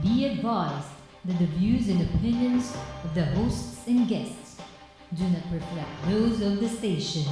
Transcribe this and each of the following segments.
Be advised that the views and opinions of the hosts and guests do not reflect those of the station.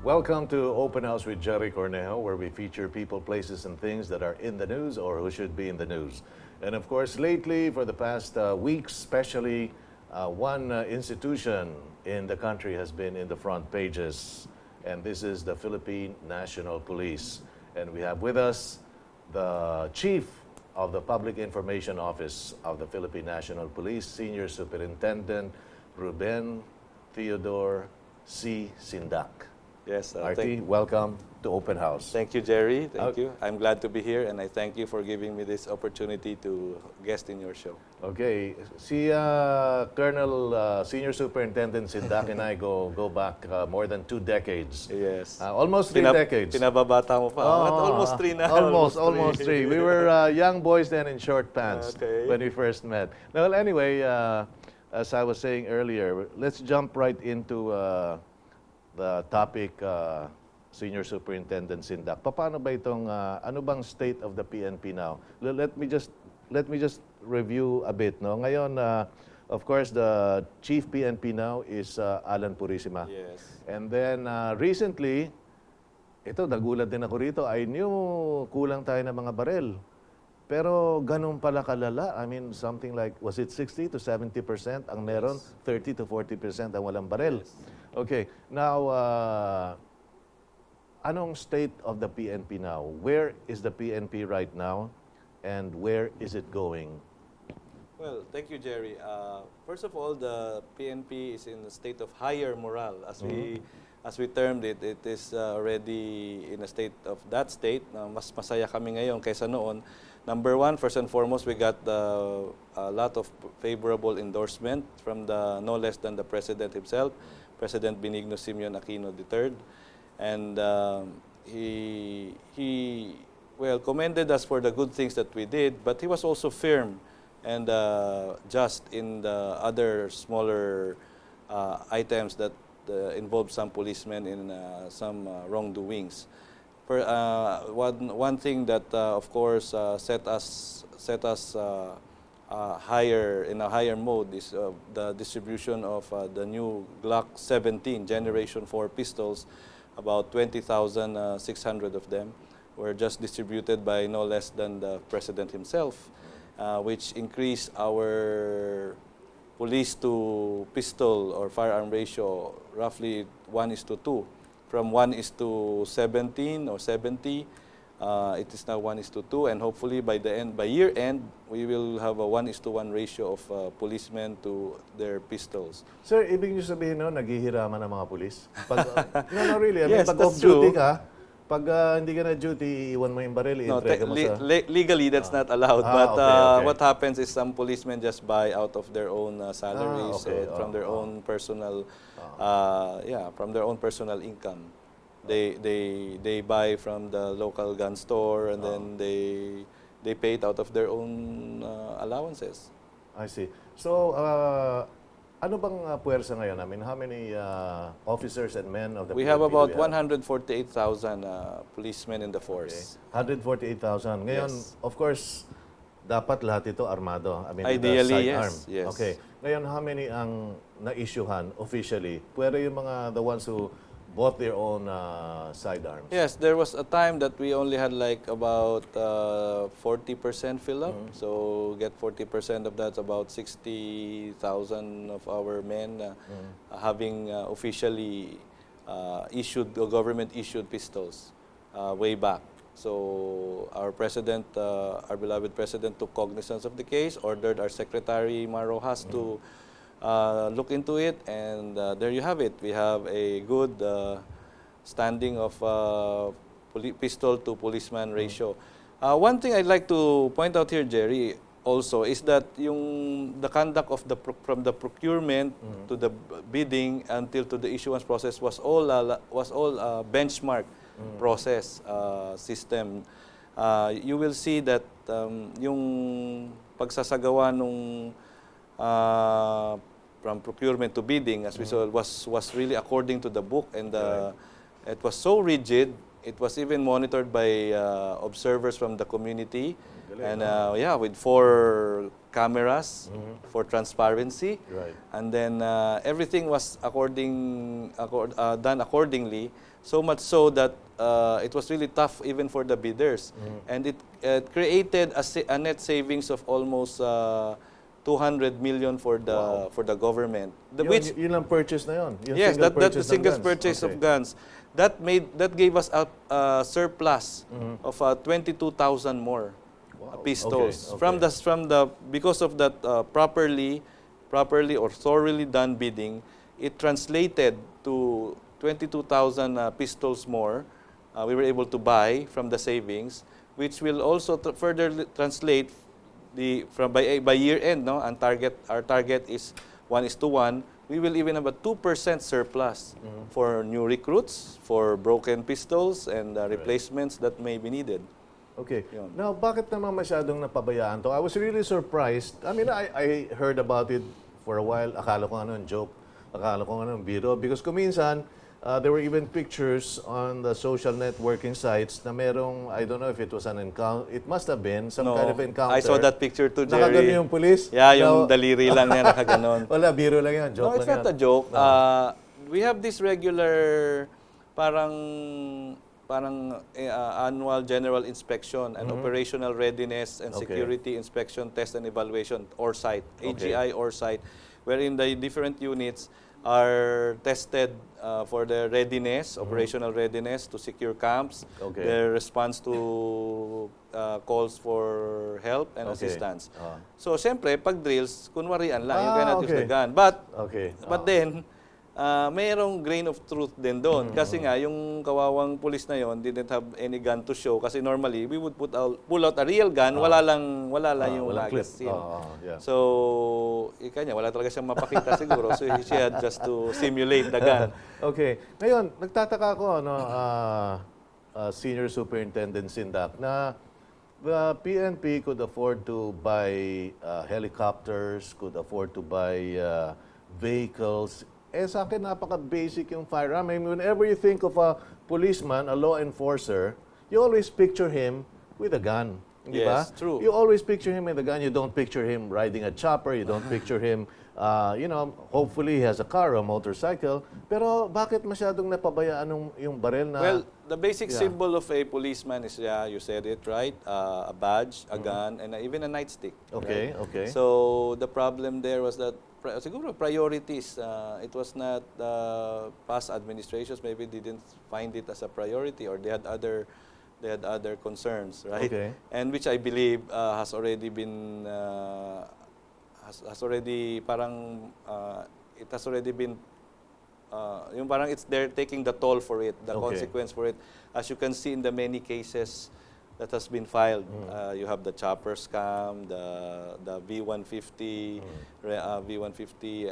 Welcome to Open House with Gerry Cornejo, where we feature people, places, and things that are in the news or who should be in the news. And of course, lately, for the past weeks, especially, one institution in the country has been in the front pages, and this is the Philippine National Police. And we have with us the Chief of the Public Information Office of the Philippine National Police, Senior Superintendent Reuben Theodore C. Sindac. Yes, Artie, welcome to Open House. thank you, Gerry. Thank you. I'm glad to be here, and I thank you for giving me this opportunity to guest in your show. Okay, si Colonel Senior Superintendent Sindac and I go back more than 2 decades. Yes. Almost 3 decades. Pinababata mo pa. Almost 3 na. Almost three. We were young boys then in short pants when we first met. Well, anyway, as I was saying earlier, let's jump right into the topic, Senior Superintendent Sindac. Paano ba itong, ano bang state of the PNP now? Let me just review a bit. No? Ngayon, of course, the Chief PNP now is Alan Purisima. Yes. And then recently, ito, nagulat din ako rito, I knew kulang tayo ng mga barel. Pero ganun pala kalala. I mean, something like, was it 60 to 70% ang meron? 30 to 40% ang walang barel. Yes. Okay. Now, anong state of the PNP now? Where is the PNP right now? And where is it going? Well, thank you, Gerry. First of all, the PNP is in a state of higher morale. As we termed it, it is already in a state of that state. Mas masaya kami ngayon kaysa noon. Number one, first and foremost, we got a lot of favorable endorsement from no less than the President himself, President Benigno Simeon Aquino III. And he commended us for the good things that we did, but he was also firm and just in the other smaller items that involved some policemen in some wrongdoings. One thing that, of course, set us higher in a higher mode is the distribution of the new Glock 17 Generation 4 pistols. About 20,600 of them were just distributed by no less than the President himself, which increased our police to pistol or firearm ratio roughly 1:2. From 1:17 or 70, it is now 1:2, and hopefully by year end, we will have a 1:1 ratio of policemen to their pistols. Sir, ibig niyo sabihin no, naghihiraman ng mga pulis? No, really. I mean, Yes, pag that's off-duty true. ka, pag hindi ka na duty, iwan mo yung baril, No, i-entrega mo sa... legally that's not allowed. But okay. what happens is some policemen just buy out of their own salaries okay. or from their own personal, from their own personal income. They buy from the local gun store and then they pay it out of their own allowances. I see. So, ano bang puwersa ngayon? I mean, how many officers and men of the We PNP have about do we have? 148,000 policemen in the force. 148,000. Ngayon, Yes. of course, dapat lahat ito armado. I mean, Ideally, sidearm. yes. Yes. Okay. Ngayon, how many ang na-issuehan officially? Pwede yung the ones who bought their own sidearms? Yes, there was a time that we only had like about 40% fill up. So get 40% of that, about 60,000 of our men having officially issued, government issued pistols way back. So our president, our beloved president, took cognizance of the case, ordered our secretary Marojas to look into it, and there you have it. We have a good standing of pistol to policeman ratio. One thing I'd like to point out here, Gerry, also is that the conduct of from the procurement to the bidding until to the issuance process was all benchmark process system. You will see that yung pagsasagawa nung from procurement to bidding, as we saw, was really according to the book, and it was so rigid. It was even monitored by observers from the community, and with 4 cameras for transparency, and then everything was done accordingly. So much so that it was really tough even for the bidders, and it created a net savings of almost 200 million for the government. Yun ang purchase na yun? Yes, that the single purchase of guns. That gave us a surplus of 22,000 more pistols because of that properly or thoroughly done bidding. It translated to 22,000 pistols more. We were able to buy from the savings, which will also further translate by year end. No, our target is 1:1. We will even have a 2% surplus for new recruits, for broken pistols, and replacements that may be needed. Okay. Now, bakit naman masyadong napabayaan to? I was really surprised. I mean, I heard about it for a while. Akala ko ano joke. Akala ko ano biro. Because kuminsan, there were even pictures on the social networking sites na merong, I don't know if it was an encounter. It must have been some kind of encounter. I saw that picture too, Gerry. Nakagano yung police? Yeah, yung daliri lang niya nakaganon. Wala, biro lang yan. Joke lang yan. No, it's not a joke. We have this regular parang annual general inspection and operational readiness and security inspection, test and evaluation, ORSITE, AGI ORSITE, wherein the different units are tested for their readiness, operational readiness to secure camps, their response to calls for help and assistance. So, siyempre, pag drills, kunwarian lang, you cannot use the gun. But then, mayroong grain of truth din doon. Kasi nga, yung kawawang pulis na yon didn't have any gun to show. Kasi normally, we would pull out a real gun, wala lang yung magazine. So, kanya, wala talaga siyang mapakita siguro. So, she had just to simulate the gun. Okay. Ngayon, nagtataka ako, Senior Superintendent Sindac, na the PNP could afford to buy helicopters, could afford to buy vehicles. Sa akin, napaka-basic yung firearm. I mean, whenever you think of a policeman, a law enforcer, you always picture him with a gun. Di ba? Yes, true. You always picture him with a gun. You don't picture him riding a chopper. You don't picture him, hopefully he has a car or a motorcycle. Pero bakit masyadong napabayaan yung baril na... Well, the basic symbol of a policeman is, you said it, right? A badge, a gun, and even a nightstick. Okay, right? okay. So, the problem there was that siguro priorities. It was not past administrations maybe didn't find it as a priority, or they had other concerns, right? Okay. And which I believe has already been has already parang it has already been yung parang they're taking the toll for it, the consequence for it. As you can see in the many cases that has been filed. You have the chopper scam, the V150, V150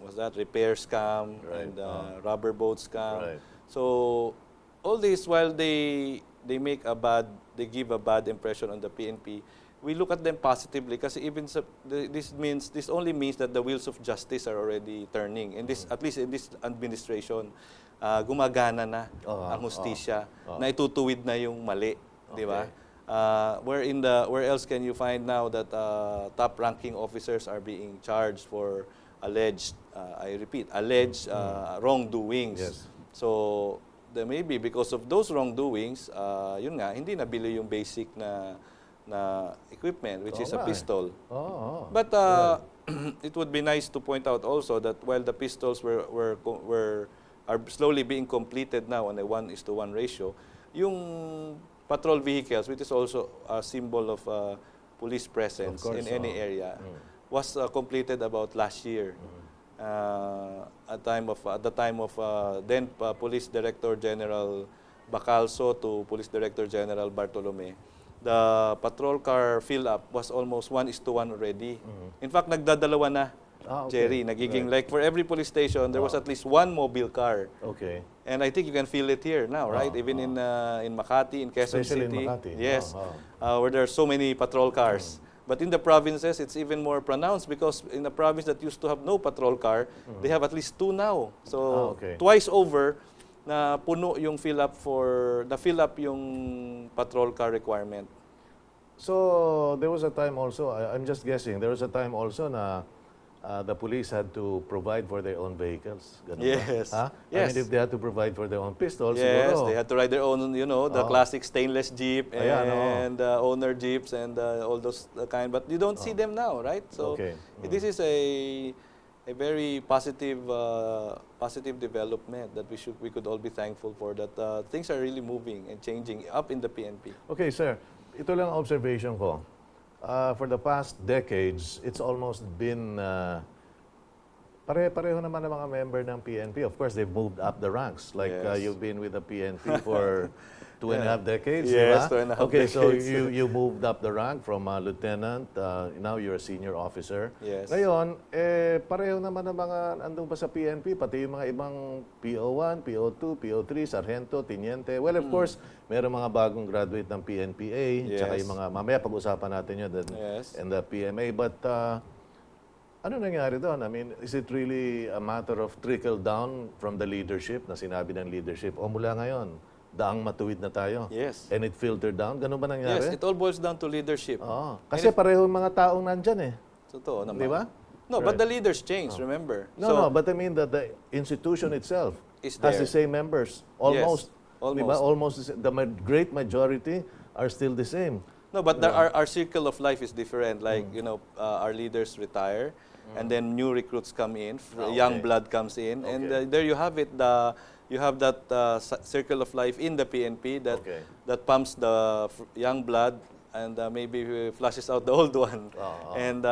was that repair scam, and rubber boat scam. Right. So all this, while they give a bad impression on the PNP, we look at them positively kasi even this only means that the wheels of justice are already turning in this, at least in this administration. Gumagana na ang hustisya, na itutuwid na yung mali, di ba? Where else can you find now that top-ranking officers are being charged for alleged, I repeat, alleged wrongdoings? Yes. So maybe because of those wrongdoings, yun nga, hindi nabili yung basic na equipment, which is a pistol. But it would be nice to point out also that while the pistols are slowly being completed now on a 1:1 ratio, yung patrol vehicles, which is also a symbol of police presence Of course, in any area, was completed about last year. At the time of then Police Director General Bacalso to Police Director General Bartolome, the patrol car fill-up was almost 1:1 already. In fact, nagdadalawa na, Gerry. Nagiging like for every police station, there was at least one mobile car. Okay. And I think you can feel it here now, right? Even in Makati, in Quezon Especially in City. Makati. Yes, where there are so many patrol cars. But in the provinces, it's even more pronounced because in a province that used to have no patrol car, they have at least two now. So twice over, na puno yung fill up yung patrol car requirement. So there was a time also, I'm just guessing, there was a time also na the police had to provide for their own vehicles. Ganun Yes. ba? I Yes. mean, if they had to provide for their own pistols, Yes, siguro. they had to ride their own, the classic stainless Jeep and owner Jeeps and all those kind. But you don't see them now, right? So this is a very positive development that we could all be thankful for. That things are really moving and changing up in the PNP. Okay, sir. Ito lang ang observation ko. For the past decades, it's almost been pare-pareho naman ang mga member ng PNP. Of course, they've moved up the ranks. Like you've been with the PNP for 2.5 decades, yes, di ba? 2.5 Okay, so decades. you moved up the rank from lieutenant, now you're a senior officer. Yes. Ngayon, pareho naman ang mga andun pa sa PNP, pati yung mga ibang PO1, PO2, PO3, sargento, teniente. Well, of course, meron mga bagong graduate ng PNPA, tsaka yung mga, mamaya pag-usapan natin yun, and the PMA. But, ano nangyari doon? I mean, is it really a matter of trickle down from the leadership, na sinabi ng leadership, o mula ngayon, daang matuwid na tayo? Yes. And it filtered down? Ganun ba nangyari? Yes, it all boils down to leadership. Oo. Kasi pareho yung mga taong nandyan eh. Totoo naman. Di ba? No, but the leaders change, remember? No, but I mean that the institution itself Is has there. the same members. Almost. Yes, Di ba? almost. Almost. The great majority are still the same. No, but our circle of life is different. Like, our leaders retire, and then new recruits come in, young blood comes in, and there you have it. You have that circle of life in the PNP that pumps the young blood and maybe flushes out the old one. And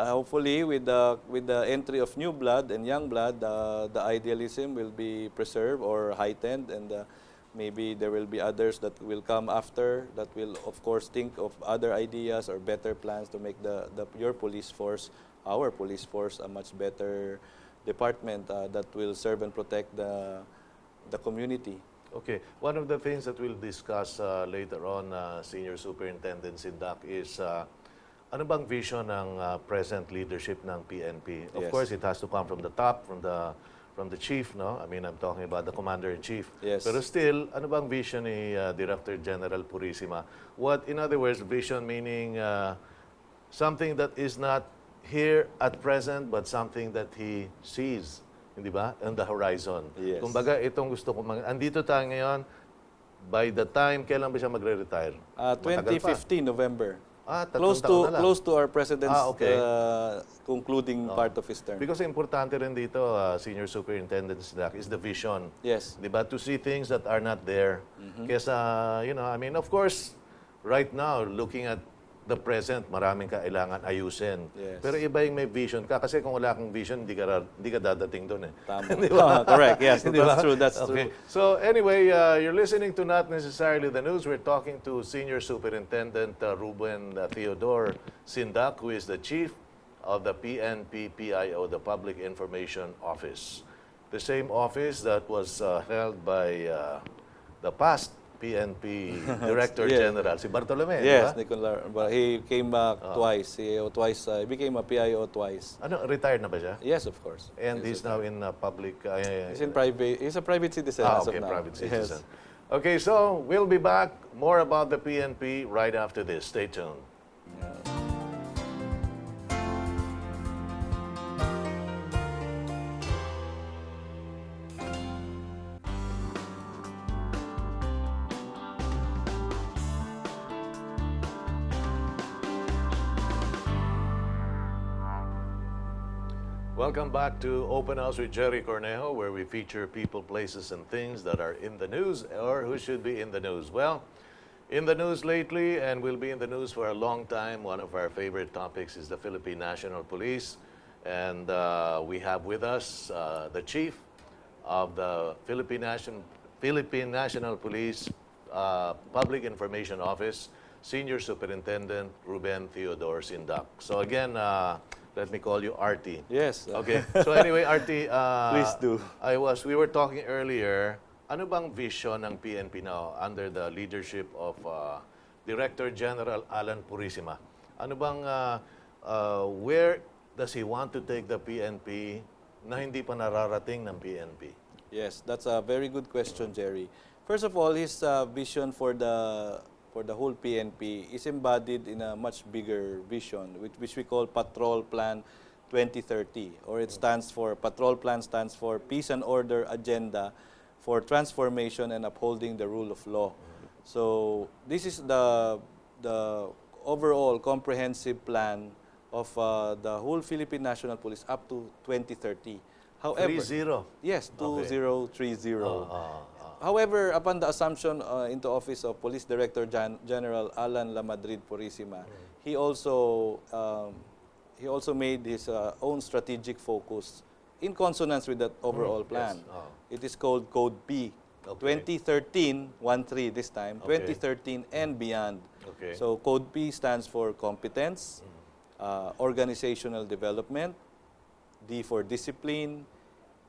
hopefully, with the entry of new blood and young blood, the idealism will be preserved or heightened, and maybe there will be others that will come after that will, of course, think of other ideas or better plans to make your police force, our police force, a much better department that will serve and protect the community. Okay. One of the things that we'll discuss later on, Senior Superintendent Sindac, is ano bang vision ng present leadership ng PNP? Of course, it has to come from the top, from the chief, no? I mean, I'm talking about the commander-in-chief. Yes. Pero still, ano bang vision ni Director General Purisima? What, in other words, vision meaning something that is not here at present, but something that he sees, hindi ba? On the horizon. Yes. Kumbaga, itong gusto ko andito tayo ngayon, by the time, kailan ba siya magre-retire? 2015, November. Tatlong taon na lang. Close to our president's concluding part of his term. Because importante rin dito, Senior Superintendent Sindac, is the vision. Yes. Di ba? To see things that are not there. Kesa, I mean, of course, right now, looking at the present, maraming kailangan ayusin. Yes. Pero iba yung may vision ka. Kasi kung wala kang vision, hindi ka dadating doon eh. Tama. Di ba? Correct, yes. Di ba? That's true. So anyway, you're listening to Not Necessarily the News. We're talking to Senior Superintendent Reuben Theodore Sindac, who is the Chief of the PNP PIO, the Public Information Office. The same office that was held by the past PNP Director General, si Bartolome, Yes, di ba? But he came back twice. He became a PIO twice. Ano, retired na ba siya? Yes, of course. And he's now in public... He's in private. He's a private citizen as of now. Private citizen. Yes. Okay, so we'll be back. More about the PNP right after this. Stay tuned. Welcome back to Open House with Gerry Cornejo, where we feature people, places, and things that are in the news or who should be in the news. Well, in the news lately, and will be in the news for a long time, one of our favorite topics is the Philippine National Police. And we have with us the Chief of the Philippine National Police Public Information Office, Senior Superintendent Reuben Sindac. So again, let me call you RT. Yes. Okay. So anyway, RT, Please do. we were talking earlier, ano bang vision ng PNP now under the leadership of Director General Alan Purisima? Ano bang, where does he want to take the PNP na hindi pa nararating ng PNP? Yes, that's a very good question, Gerry. First of all, his vision for the whole PNP is embodied in a much bigger vision, which we call Patrol Plan 2030, or it stands for, Patrol Plan stands for Peace and Order Agenda for Transformation and Upholding the Rule of Law. So this is the overall comprehensive plan of the whole Philippine National Police up to 2030. However, 3-0. yes, Okay. 2030. However, upon the assumption into office of Police Director General Alan Lamadrid Purisima, he also made his own strategic focus in consonance with that overall plan. Yes. It is called Code P. Okay. 2013, 1-3 this time, Okay. 2013 and beyond. Okay. So Code P stands for competence, organizational development, D for discipline,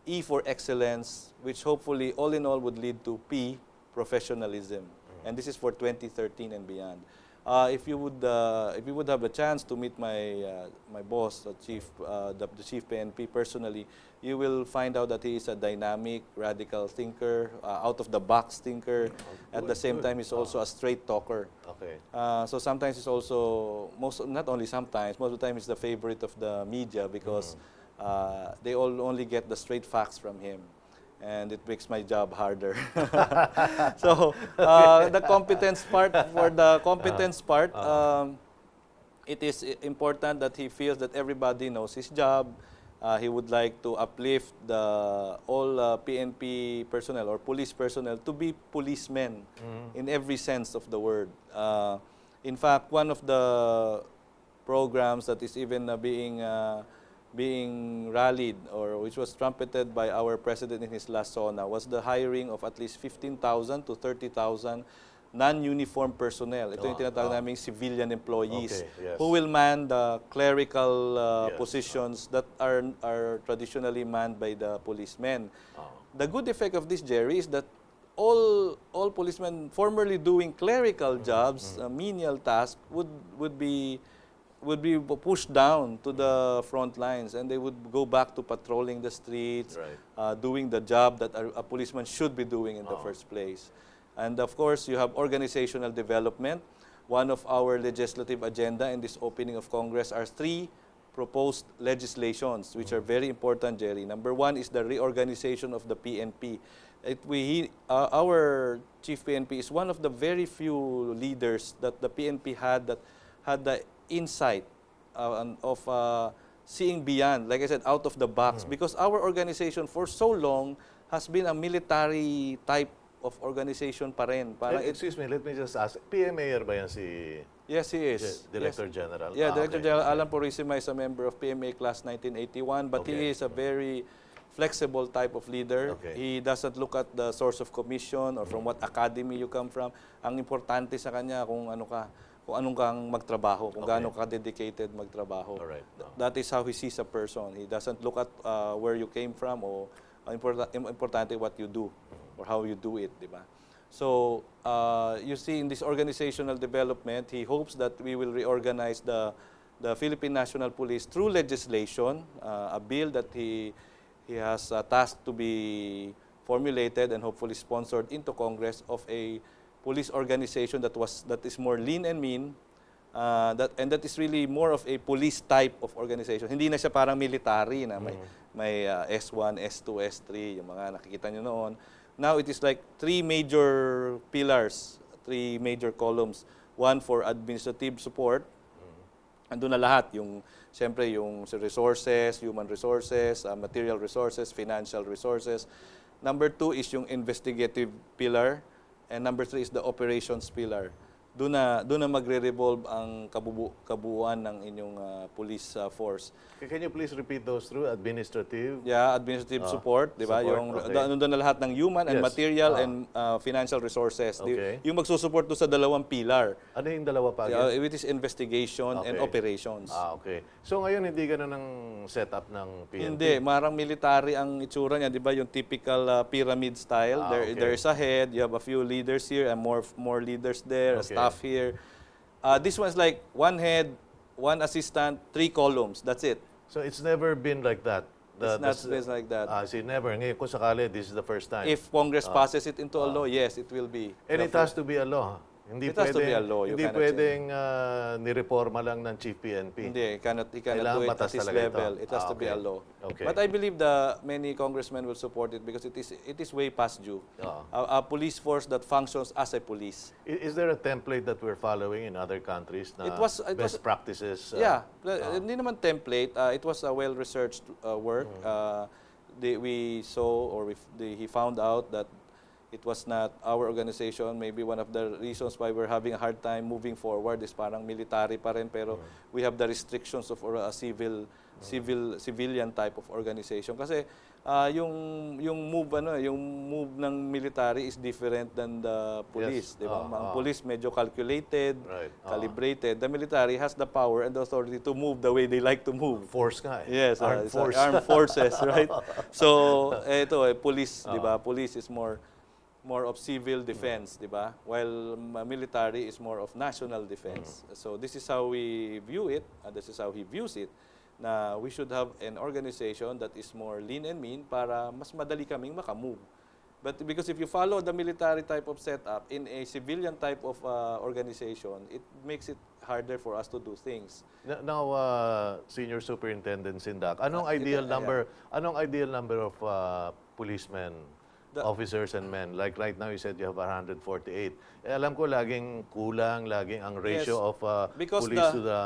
E for excellence, which hopefully all in all would lead to P, professionalism. And this is for 2013 and beyond. If you would have a chance to meet my boss, the chief PNP personally, you will find out that he is a dynamic, radical thinker, out of the box thinker. At the same time, he's also a straight talker. Okay. So sometimes he's also not only sometimes, most of the time he's the favorite of the media because they all only get the straight facts from him. And it makes my job harder. So the competence part, it is important that he feels that everybody knows his job. He would like to uplift all PNP personnel or police personnel to be policemen in every sense of the word. In fact, one of the programs that is even being rallied, or which was trumpeted by our president in his last SONA, was the hiring of at least 15,000 to 30,000 non-uniform personnel. Ito yung tinatawag naming civilian employees who will man the clerical positions that are traditionally manned by the policemen. The good effect of this, Gerry, is that all policemen formerly doing clerical jobs, menial tasks, would be pushed down to the front lines, and they would go back to patrolling the streets, doing the job that a policeman should be doing in the first place. And of course, you have organizational development. One of our legislative agenda in this opening of Congress are 3 proposed legislations, which are very important, Gerry. Number 1 is the reorganization of the PNP. Our chief PNP is one of the very few leaders that the PNP had that had the insight of seeing beyond, like I said, out of the box. Because our organization for so long has been a military type of organization pa rin. Excuse me, let me just ask. PMAer ba yan si Yes, he is. Director General? Yeah, Director General Alan Purisima is a member of PMA Class 1981, but he is a very flexible type of leader. He doesn't look at the source of commission or from what academy you come from. Ang importante sa kanya kung anong kang magtrabaho, kung gaano ka dedicated magtrabaho. That is how he sees a person. He doesn't look at where you came from or importante what you do or how you do it, di ba? So, you see in this organizational development, he hopes that we will reorganize the Philippine National Police through legislation, a bill that he has tasked to be formulated and hopefully sponsored into Congress of a police organization that is more lean and mean, that is really more of a police type of organization. Hindi na siya parang military na may S1, S2, S3, yung mga nakikita nyo noon. Now it is like 3 major pillars, 3 major columns. One for administrative support, andun na lahat, yung siyempre yung resources, human resources, material resources, financial resources. Number 2 is yung investigative pillar, and number 3 is the operations pillar. Doon na magre-revolve ang kabuuan ng inyong police force. Can you please repeat those through administrative? Yeah, administrative support, di ba? Support, Yung okay. doon na lahat ng human and Yes. material and financial resources. Okay. Yung magsusupport doon sa dalawang pillar. Ano yung dalawa pa? It is investigation and Okay. operations. Okay. So ngayon hindi ganun ang setup ng PNP? Hindi, marang military ang itsura niya, 'di ba? Yung typical pyramid style. Okay. There's a head, you have a few leaders here and more leaders there, Okay. staff here. This one's like one head, one assistant, 3 columns. That's it. So it's never been like that? It's not been like that. See, never. Ngayon, kung sakali, this is the first time. If Congress passes it into a law, yes, it will be. And it has to be a law. Hindi It has to be a law. You Hindi cannot pwedeng nireforma lang ng Chief PNP. Hindi, he cannot Kailangan do it at batas this talaga ito. level. It has to be Okay. a law. Okay. But I believe many congressmen will support it because it is way past due. A police force that functions as a police. Is there a template that we're following in other countries na It was- best practices? Hindi naman template. It was a well-researched work. We saw or he found out that it was not our organization. Maybe one of the reasons why we're having a hard time moving forward is parang military pa rin, pero we have the restrictions of a civilian type of organization. Kasi yung move ng military is different than the police, Yes. di ba? Ang police medyo calculated, Right. calibrated. The military has the power and the authority to move the way they like to move. Force nga eh. Yes, Armed it's force. armed forces, right? So, police, di ba? Police is more of civil defense, di ba? While military is more of national defense. So, this is how we view it, and this is how he views it, na we should have an organization that is more lean and mean para mas madali kaming makamove. But because if you follow the military type of setup in a civilian type of organization, it makes it harder for us to do things. Now, Senior Superintendent Sindac, anong ideal number of policemen, officers and men? Like right now you said you have 148. Alam ko laging kulang, laging ang ratio of Because police to the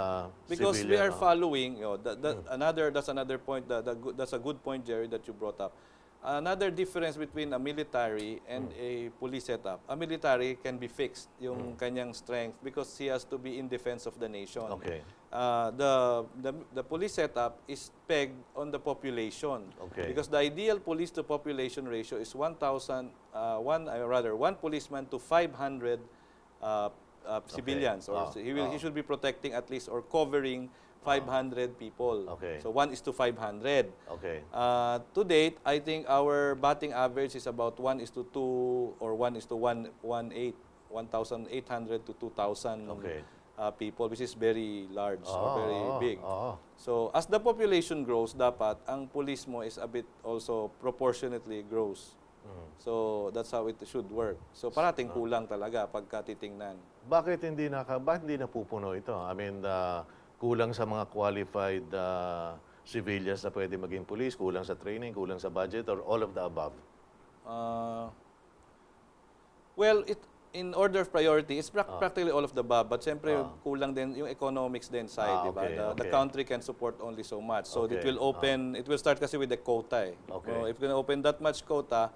Because civilian. we are following, that's another point, that's a good point, Gerry, that you brought up. Another difference between a military and a police setup. A military can be fixed, yung kanyang strength, because he has to be in defense of the nation. Okay. The police setup is pegged on the population. Okay. Because the ideal police to population ratio is 1 policeman to 500 civilians. Or he should be protecting at least or covering 500 people. Okay. So 1:500. Okay. To date, I think our batting average is about 1:2 or 1:1.8, 1,800 to 2,000 Okay. people, which is very large or very big. Oo. So as the population grows, dapat ang police mo is a bit also proportionately grows. So that's how it should work. So parating kulang talaga pagka titingnan. Bakit hindi napupuno ito? I mean, kulang sa mga qualified civilians na pwede maging police, kulang sa training, kulang sa budget, or all of the above? Well, in order of priority, it's practically all of the above. But siyempre, kulang din yung economics din side, di ba? Okay, The okay. country can support only so much. So Okay, it will start kasi with the quota. Okay. So if you can open that much quota,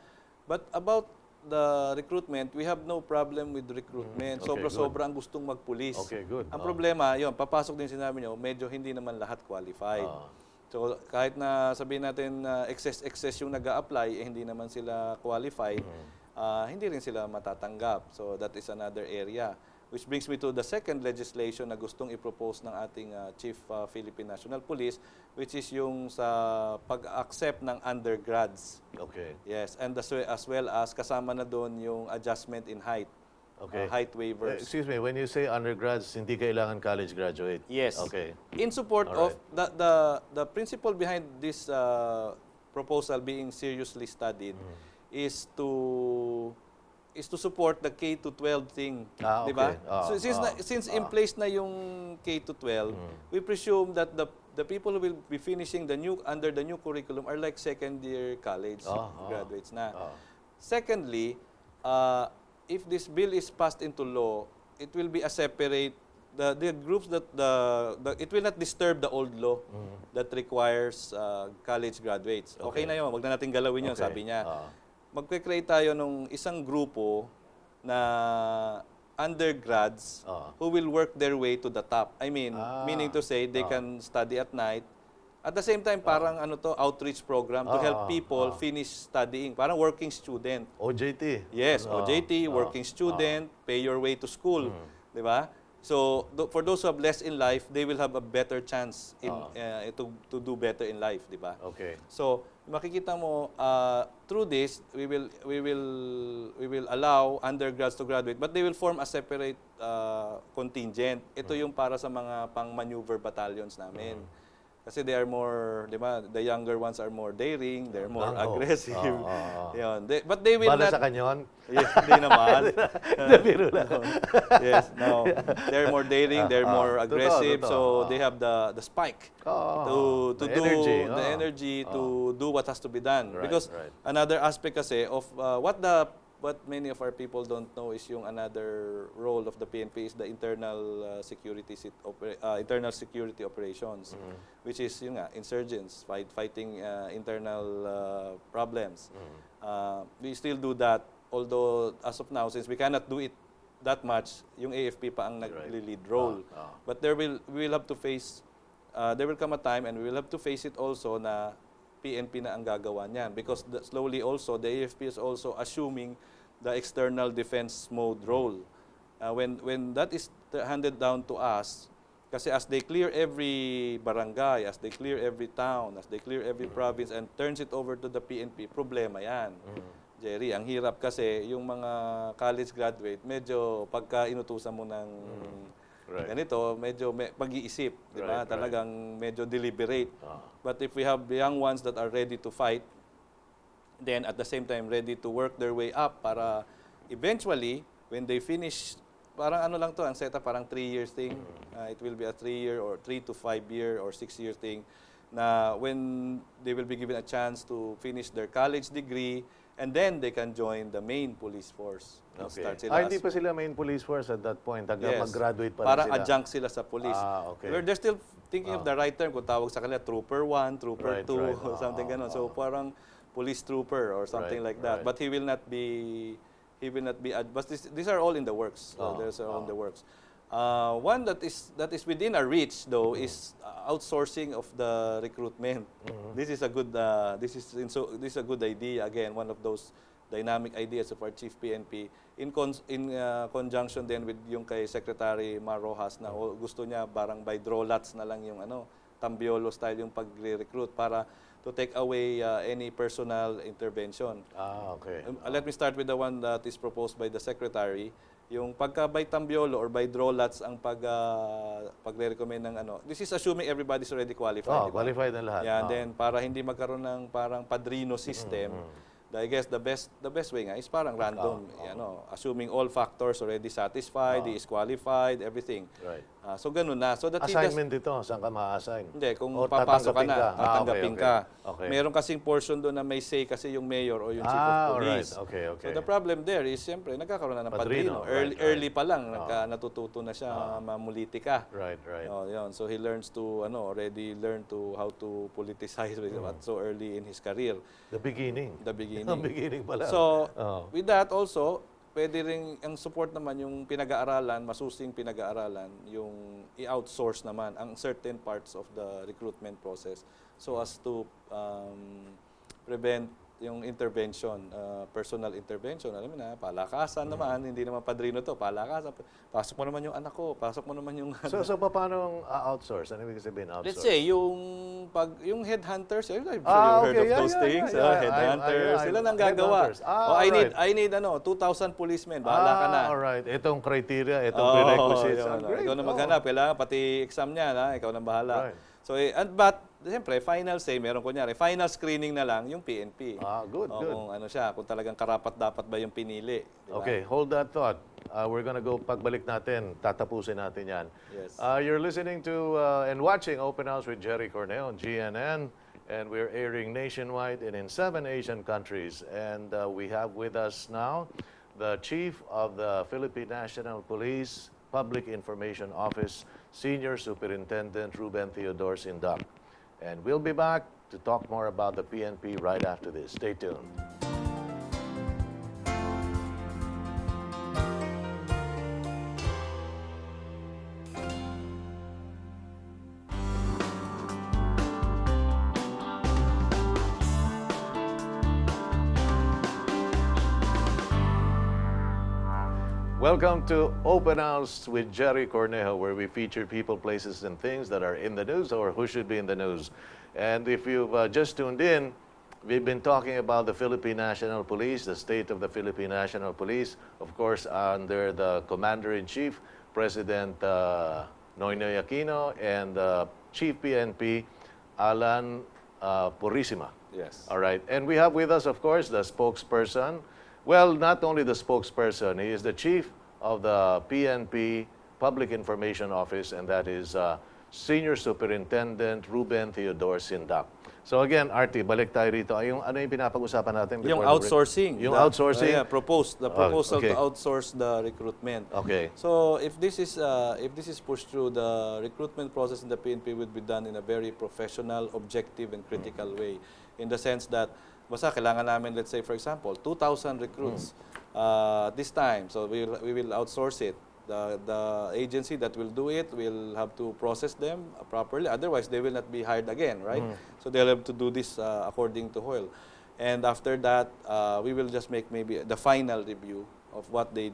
but about the recruitment, we have no problem with recruitment. Okay, Sobra-sobra ang gustong magpulis. Okay, good. Ang problema, yun, papasok din sinabi nyo, medyo hindi naman lahat qualified. So kahit na sabihin natin na excess yung nag-a-apply, hindi naman sila qualified, hindi rin sila matatanggap. So that is another area. Which brings me to the second legislation na gustong i-propose ng ating Chief Philippine National Police, which is yung sa pag-accept ng undergrads. Okay. Yes, and as well as kasama na doon yung adjustment in height. Okay. Height waivers. Excuse me, when you say undergrads, hindi kailangan college graduate? Yes. Okay. In support All of the principle behind this proposal being seriously studied is to support the K to 12 thing, Okay. di ba? So since in place na yung K to 12, we presume that the people who will be finishing under the new curriculum are like second year college graduates na. Secondly, if this bill is passed into law, it will be a separate the groups that it will not disturb the old law that requires college graduates. Okay, na yun, wag na natin galawin yun, sabi niya. Magkwe-create tayo ng isang grupo na undergrads who will work their way to the top. I mean, meaning to say they can study at night. At the same time, parang outreach program to help people finish studying. Parang working student. OJT. Yes, OJT, working student, pay your way to school. Di ba? So, for those who have less in life, they will have a better chance to do better in life, di ba? Okay. So, makikita mo through this, we will allow undergrads to graduate, but they will form a separate contingent. Ito yung para sa mga pang-maneuver battalions namin. Kasi they are more, di ba, the younger ones are more daring, they're more aggressive. Yun. But they will Bala not... sa kanyon? Yes, hindi naman. Nabiro lang. Yes, no. They're more daring, they're more aggressive, totoo. so they have the spike to the do energy, the energy to do what has to be done. Right, Because right. another aspect kasi of what many of our people don't know is yung another role of the PNP is the internal internal security operations, which is yun nga, insurgents fighting internal problems. We still do that, although as of now, since we cannot do it that much, yung AFP pa ang nag-lead role. But we will have to face there will come a time and we will have to face it also na PNP na ang gagawa niyan, because slowly also the AFP is also assuming the external defense mode role. When that is handed down to us, kasi as they clear every barangay, as they clear every town, as they clear every province and turns it over to the PNP, problema yan. Gerry, ang hirap kasi yung mga college graduate, medyo pagka inutusan mo ng ganito, medyo pag-iisip, di ba? Talagang medyo deliberate. But if we have young ones that are ready to fight, then at the same time ready to work their way up para eventually, when they finish, parang ano lang to, ang setup, parang 3 years thing. It will be a 3-year or 3 to 5-year or 6-year thing na when they will be given a chance to finish their college degree, and then they can join the main police force. Start sila Hindi pa sila main police force at that point. Hanggang Yes. mag-graduate pa rin Parang sila. adjunct sila sa police. Okay. They're still thinking of the right term. Kung tawag sa kanila, Trooper 1, Trooper 2, or something ganun. So parang police trooper or something like that. But he will not be, but these are all in the works. These are all in the works. One that is within our reach though is outsourcing of the recruitment. This is a good this is a good idea, again, one of those dynamic ideas of our chief PNP in conjunction then with yung kay Secretary Mar Rojas na gusto niya barang by draw lots na lang yung Tambiolo style yung pagre-recruit para to take away any personal intervention. Okay. Let me start with the one that is proposed by the Secretary. Yung pagka by Tambiolo or by draw lots ang pagre-recommend ng this is assuming everybody's already qualified. Qualified na lahat. Yeah, then para hindi magkaroon ng parang padrino system, I guess the best way nga is parang random, assuming all factors already satisfied, he is qualified, everything. Right. So ganun na. So that Assignment ito, saan ka ma-assign? Hindi, kung O papasok ka na, tatanggapin okay. ka. Okay. Meron kasing portion doon na may say kasi yung mayor o yung chief of police. Alright. Okay. So the problem there is, siyempre, nagkakaroon na ng padrino. Early pa lang, natututo na siya mamulitika. Right. Yun. So he learns to, already learned to how to politicize so early in his career. The beginning. The beginning. Ang beginning pa lang. So, with that also, pwede rin ang support naman yung pinag-aaralan, masusing pinag-aaralan, yung i-outsource naman ang certain parts of the recruitment process so as to prevent yung intervention, personal intervention. Alam mo na, palakasan naman, hindi naman padrino to, palakasan. Pasok mo naman yung anak ko, pasok mo naman yung... So paano outsource? Ano ibig sabihin outsource? Let's say, yung headhunters, I'm sure you've heard of those things. Headhunters, sila nang gagawa. I need 2,000 policemen, bahala ka na. Alright, itong criteria, itong prerequisites. Great. Ikaw na maghanap, kailangan pati exam niya, ikaw nang bahala. Right. So, but, siyempre, final say, meron kunyari, final screening na lang yung PNP. Good. Kung kung talagang karapat-dapat ba yung pinili. Diba? Okay, hold that thought. We're gonna go, pagbalik natin, tatapusin natin yan. Yes. You're listening to and watching Open House with Gerry Cornejo on GNN, and we're airing nationwide and in 7 Asian countries. And we have with us now the Chief of the Philippine National Police, Public Information Office Senior Superintendent Reuben Sindac. And we'll be back to talk more about the PNP right after this. Stay tuned. Welcome to Open House with Gerry Cornejo, where we feature people, places, and things that are in the news or who should be in the news. And if you've just tuned in, we've been talking about the Philippine National Police, the state of the Philippine National Police, of course, under the Commander-in-Chief, President Noynoy Aquino, and Chief PNP, Alan Purisima. Yes. All right. And we have with us, of course, the spokesperson. Well, not only the spokesperson, he is the chief of the PNP Public Information Office, and that is Senior Superintendent Reuben Sindac. So again, Artie, balik tayo rito. Ano yung pinapag-usapan natin? Yung outsourcing. Yung outsourcing? The proposal okay. to outsource the recruitment. Okay. So if this is pushed through, the recruitment process in the PNP would be done in a very professional, objective, and critical way. In the sense that, basta kailangan namin, let's say, for example, 2,000 recruits this time. So we will outsource it. The agency that will do it will have to process them properly. Otherwise, they will not be hired again, right? So they'll have to do this according to HOIL. And after that, we will just make maybe the final review of what they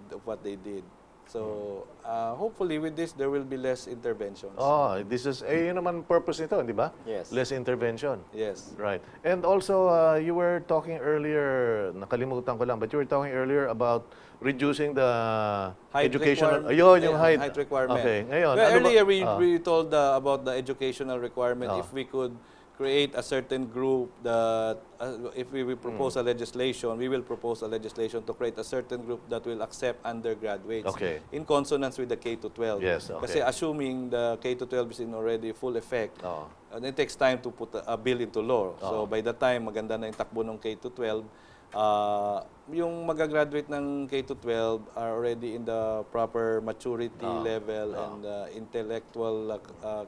did. So hopefully with this, there will be less interventions. Oh, this is, yun naman purpose nito, di ba? Yes. Less intervention. Yes. Right. And also, you were talking earlier, nakalimutan ko lang, but you were talking earlier about reducing the educational, yung height requirement. Okay. Ngayon, well, ano earlier we told about the educational requirement. Oh. If we could create a certain group that, if we will propose a legislation, we will propose a legislation to create a certain group that will accept undergraduates in consonance with the K-12. Yes, okay. Kasi assuming the K-12 is in already full effect, and it takes time to put a bill into law. So by the time maganda na yung takbo ng K-12, yung magagraduate ng K-12 are already in the proper maturity level and intellectual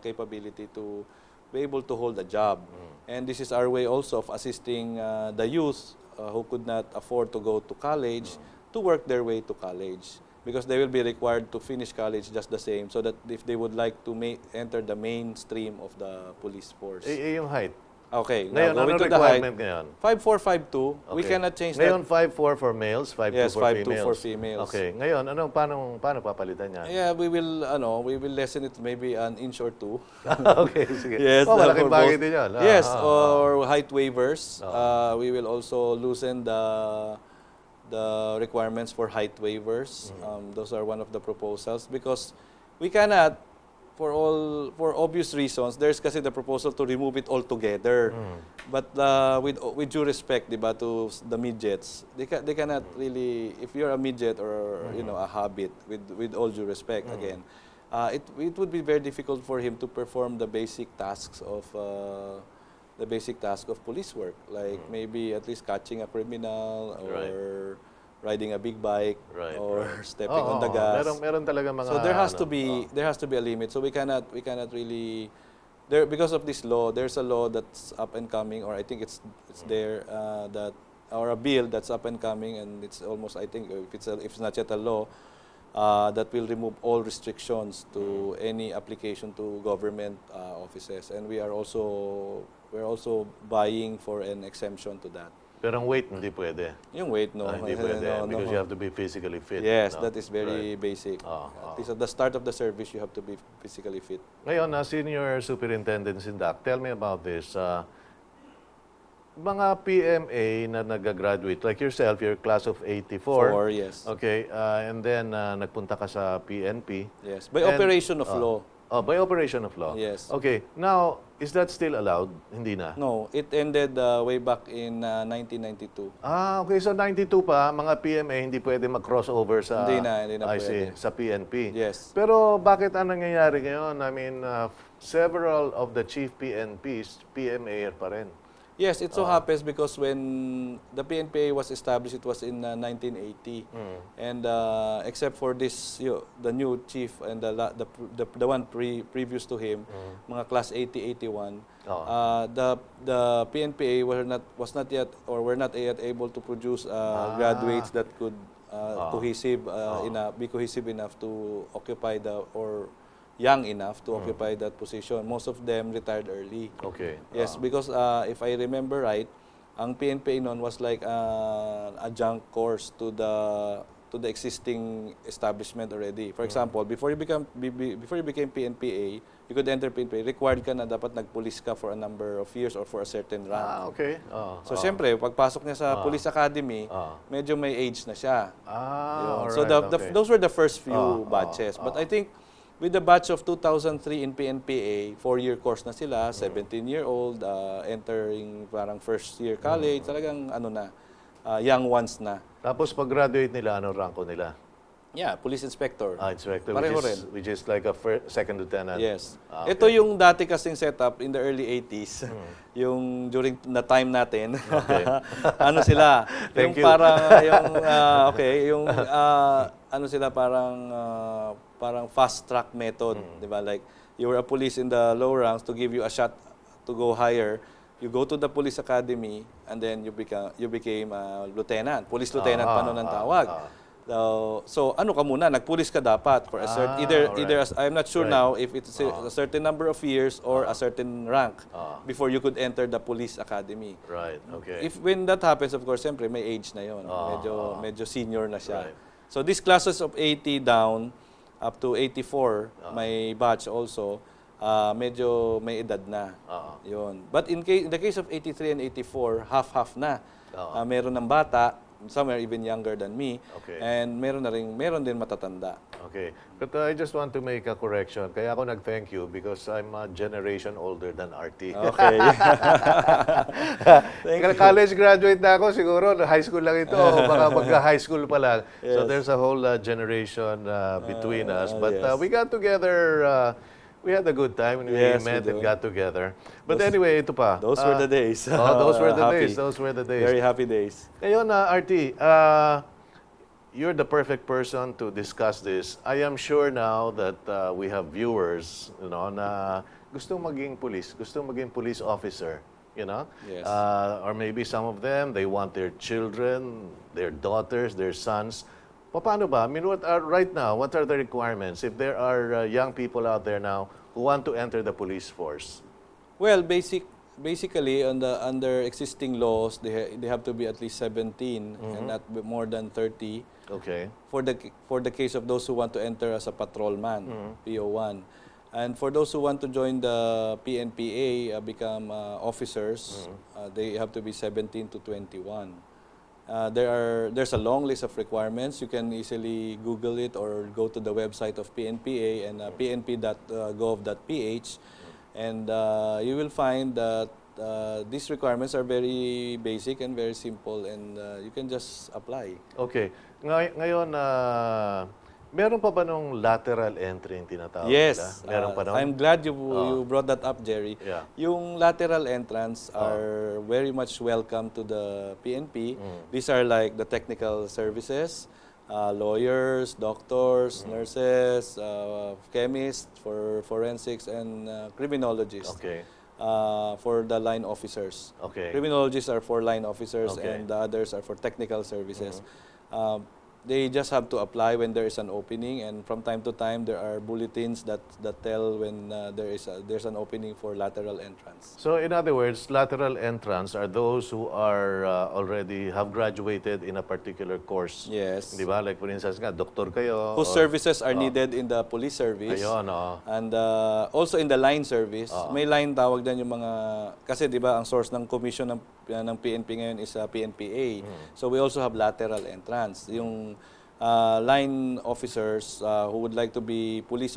capability to be able to hold a job. And this is our way also of assisting the youth who could not afford to go to college to work their way to college, because they will be required to finish college just the same, so that if they would like to enter the mainstream of the police force. Yung height. Okay, Ngayon, now going ano to the height. requirement ngayon? 5'4", 5'2". We cannot change Ngayon, that. 5'4" for males, 5'2" Yes, for 5'2" females. for females. Okay. Ngayon, paano papalitan niya? Yeah, we will lessen it maybe an inch or two. Okay, sige. Yes, malaking for bagay both. din yan. Yes, or height waivers. We will also loosen the requirements for height waivers. Those are one of the proposals, because we cannot, for obvious reasons, there's kasi the proposal to remove it altogether. But with due respect, diba, to the midgets, they cannot really, if you're a midget or a hobbit, with all due respect, again, it would be very difficult for him to perform the basic tasks of police work, like maybe at least catching a criminal or riding a big bike or stepping on the gas. Meron talaga mga, so there has to be a limit. So we cannot really, there, because of this law, there's a law that's up and coming, or I think it's there, that, or a bill that's up and coming, and it's almost, I think, if it's not yet a law, that will remove all restrictions to any application to government offices, and we're also buying for an exemption to that. Pero ang weight, hindi pwede. Yung weight, no. Hindi pwede, because you have to be physically fit. Yes, that is very basic. At least at the start of the service, you have to be physically fit. Ngayon, Senior Superintendent Sindac, tell me about this. Mga PMA na nag-graduate, like yourself, you're class of 84. Yes. Okay, and then nagpunta ka sa PNP. Yes, by operation of law. Oh, by operation of law. Yes. Okay, now, is that still allowed? Hindi na? No, it ended way back in 1992. Okay, so 92 pa, mga PMA hindi pwede mag-crossover sa Hindi na pwede. Sa PNP. Yes. Pero bakit ang nangyayari ngayon? I mean, several of the chief PNPs, PMA pa rin. Yes, it so happens because when the PNPA was established, it was in 1980, and except for this, the new chief and the one previous to him, mga class 80, 81, the PNPA was not yet or were not yet able to produce graduates that could be cohesive enough to occupy or young enough to occupy that position. Most of them retired early. Okay. Yes, because if I remember right, ang PNPA noon was like adjunct course to the existing establishment already. For example, before you became PNPA, you could enter PNPA. Required ka na dapat nagpulis ka for a number of years or for a certain rank. Okay. So siyempre, pagpasok niya sa Police Academy, medyo may age na siya. Yun. So those were the first few batches. But I think with the batch of 2003 in PNPA, 4-year course na sila, 17-year-old, entering parang first year college, talagang young ones na. Tapos pag-graduate nila, anong ranko nila? Yeah, police inspector. Inspector, Pareho rin. which is like a second lieutenant. Yes. Okay. Ito yung dati kasing setup in the early 80s. Yung during the time natin. Okay. Ano sila? Thank yung you. parang sila parang fast track method, 'di ba? Like you were a police in the low ranks, to give you a shot to go higher. You go to the police academy and then you became a lieutenant. Police lieutenant pa noon ang tawag. So ano ka muna, nagpulis ka dapat for a certain either I'm not sure now if it's a certain number of years or a certain rank before you could enter the police academy. Right. Okay. If when that happens, of course, siyempre may age na 'yon. Medyo senior na siya. Right. So these classes of 80 down up to 84, may batch also, medyo may edad na. Yun. But in the case of 83 and 84, half-half na. Meron ng bata, some are even younger than me, and meron din matatanda. Okay. But I just want to make a correction. Kaya ako nag-thank you because I'm a generation older than RT. Okay. College graduate na ako, siguro high school lang ito. Baka magka-high school pa lang. Yes. So there's a whole generation between us. But we got together, we had a good time when we met and got together. But anyway, ito pa. Those were the days. Those were the Happy. days. Those were the days. Very happy days. Ngayon, RT, you're the perfect person to discuss this. I am sure now that we have viewers, na gustong maging police officer, Yes. Or maybe some of them, they want their children, their daughters, their sons. Paano ba? I mean, what are the requirements if there are young people out there now who want to enter the police force? Well, basically, under existing laws, they have to be at least 17 and not more than 30. Okay. For the case of those who want to enter as a patrolman, PO1, and for those who want to join the PNPA, become officers, they have to be 17 to 21. There's a long list of requirements. You can easily Google it or go to the website of PNPA and pnp.gov.ph, and you will find that these requirements are very basic and very simple, and you can just apply. Okay. Ngayon, meron pa ba nung lateral entry yung tinatawag Yes. nila? Meron pa nun? I'm glad you brought that up, Gerry. Yeah. Yung lateral entrance are very much welcome to the PNP. These are like the technical services, lawyers, doctors, nurses, chemists for forensics, and criminologists. Okay. For the line officers. Okay. Criminologists are for line officers, Okay. and the others are for technical services. They just have to apply when there is an opening, and from time to time there are bulletins that tell when there's an opening for lateral entrance. So in other words, lateral entrance are those who are already have graduated in a particular course. Yes. Di ba? Like for instance nga, doktor kayo. Whose services are needed in the police service. Ayun, And also in the line service. May line tawag din yung mga, kasi di ba ang source ng commission ng PNP ngayon is PNPA. So we also have lateral entrance. Yung line officers who would like to be police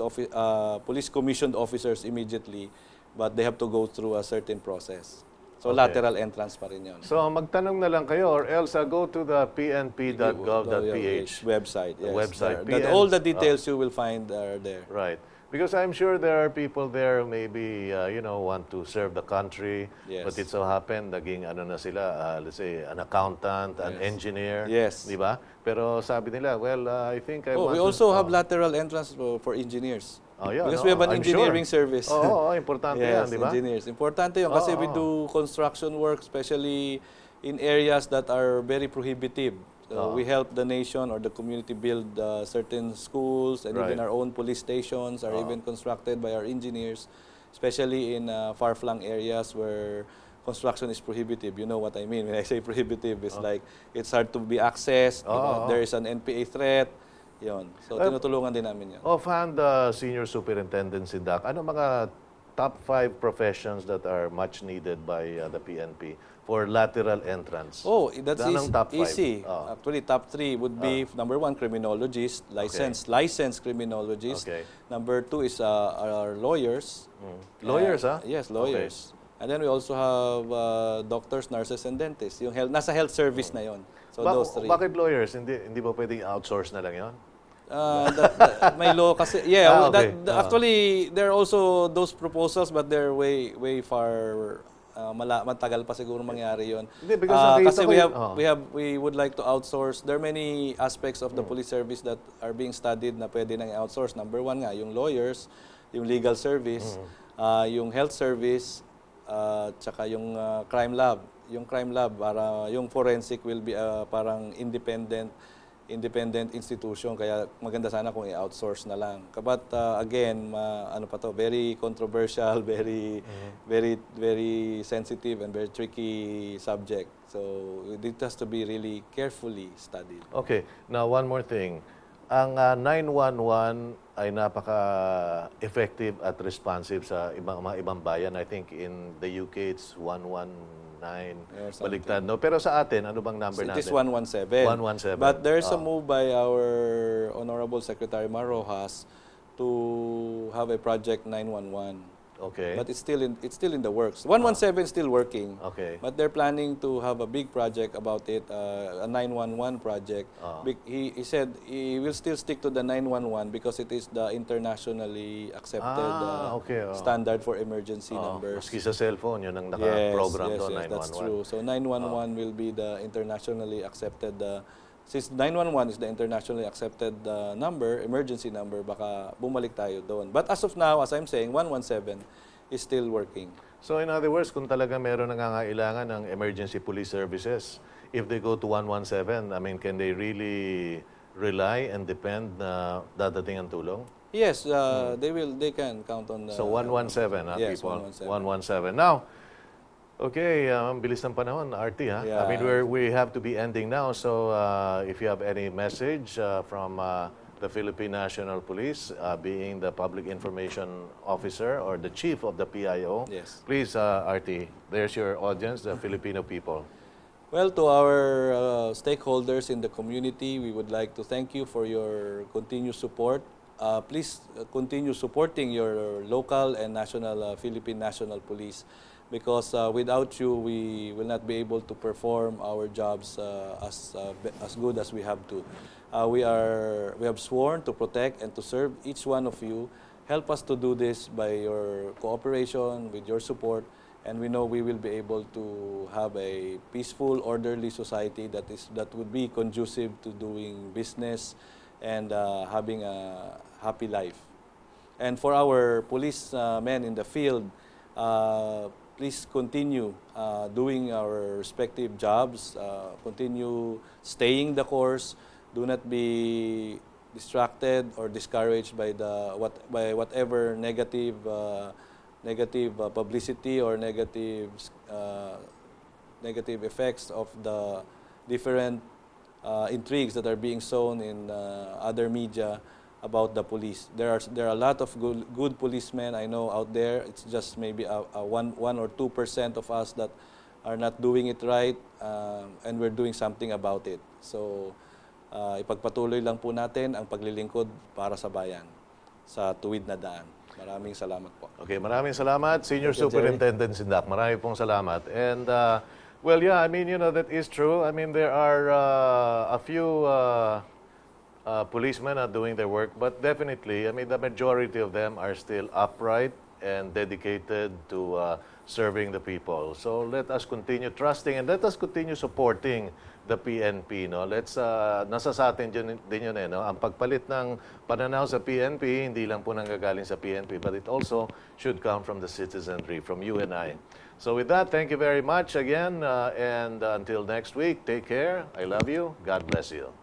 commissioned officers immediately, but they have to go through a certain process. So lateral entrance pa rin yun. So magtanong na lang kayo or else go to the pnp.gov.ph website. Yes. website. All the details you will find are there. Right. Because I'm sure there are people there who maybe, want to serve the country. Yes. But it so happened, naging ano na sila, let's say, an accountant, an engineer. Yes. Di ba? Pero sabi nila, well, I think I Oh, want we to... also have lateral entrance for engineers. Oh, yeah, Because no, we have an I'm engineering sure. service. Oo, importante yan, Yes, di ba? engineers. Importante yun kasi we do construction work, especially in areas that are very prohibitive. So we help the nation or the community build certain schools, and even our own police stations are even constructed by our engineers, especially in far-flung areas where construction is prohibitive. You know what I mean when I say prohibitive. It's like it's hard to be accessed. There is an NPA threat. Yun. So tinutulungan din namin yun. Offhand, Senior Superintendent Sindac, ano mga top 5 professions that are much needed by the PNP for lateral entrance? Oh, that's Yan ang top 5. easy. Actually, top 3 would be, number 1, criminologist, licensed criminologist. Okay. Number 2 is our lawyers. Lawyers, Yes, lawyers. And then we also have doctors, nurses, and dentists. Yung nasa health service na yon. So those 3. Bakit lawyers? Hindi ba pwedeng outsource na lang yon? May law kasi. Yeah, okay. Actually, there are also those proposals, but they're way far. Matagal pa siguro mangyari yon. Kasi we would like to outsource. There are many aspects of the police service that are being studied na pwede nang outsource. Number 1 nga, yung lawyers, yung legal service, yung health service, tsaka yung crime lab. Yung crime lab, para yung forensic will be parang independent institution, kaya maganda sana kung i-outsource na lang. But again, very controversial, very sensitive and very tricky subject. So it has to be really carefully studied. Okay. Now, one more thing. Ang 911 ay napaka-effective at responsive sa mga ibang bayan. I think in the UK it's 119. Baligtad, no? Pero sa atin, ano bang number natin? It is 117. 117. But there's a move by our Honorable Secretary Marojas to have a project 911. Okay. But it's still in the works. 117 is still working. Okay. But they're planning to have a big project about it, a 911 project. He said he will still stick to the 911 because it is the internationally accepted standard for emergency numbers. Maski sa cellphone, yun ang naka-program doon, 911. Yes, that's true. So 911 will be the internationally accepted since 911 is the internationally accepted emergency number, baka bumalik tayo doon. But as of now, as I'm saying, 117 is still working. So in other words, kung talaga meron nangangailangan ng emergency police services, if they go to 117, I mean, can they really rely and depend na dadating ang tulong? Yes, they can count on So 117, yes, people. 117. 117. Now, okay, ang bilis ng panahon, RT, ha? Yeah. I mean, we have to be ending now. So, if you have any message from the Philippine National Police, being the Public Information Officer or the Chief of the PIO, yes, please, RT, there's your audience, the Filipino people. Well, to our stakeholders in the community, we would like to thank you for your continued support. Please continue supporting your local and national Philippine National Police, because without you, we will not be able to perform our jobs as good as we have to. We have sworn to protect and to serve each one of you. Help us to do this by your cooperation, with your support, and we know we will be able to have a peaceful, orderly society that would be conducive to doing business and having a happy life. And for our policemen in the field, please continue doing our respective jobs, continue staying the course, do not be distracted or discouraged by whatever negative publicity or negative effects of the different intrigues that are being sown in other media about the police. There are a lot of good policemen I know out there. It's just maybe a 1 or 2% of us that are not doing it right, and we're doing something about it. So ipagpatuloy lang po natin ang paglilingkod para sa bayan sa tuwid na daan. Maraming salamat po. Okay, maraming salamat, Senior Superintendent Sindac. Marami pong salamat. And well, yeah, I mean, that is true. I mean, there are a few policemen are doing their work, but definitely, I mean, the majority of them are still upright and dedicated to serving the people. So let us continue trusting and let us continue supporting the PNP. No? Nasa sa atin din yun eh. No? Ang pagpalit ng pananaw sa PNP, hindi lang po nanggagaling sa PNP, but it also should come from the citizenry, from you and I. So with that, thank you very much again. And until next week, take care. I love you. God bless you.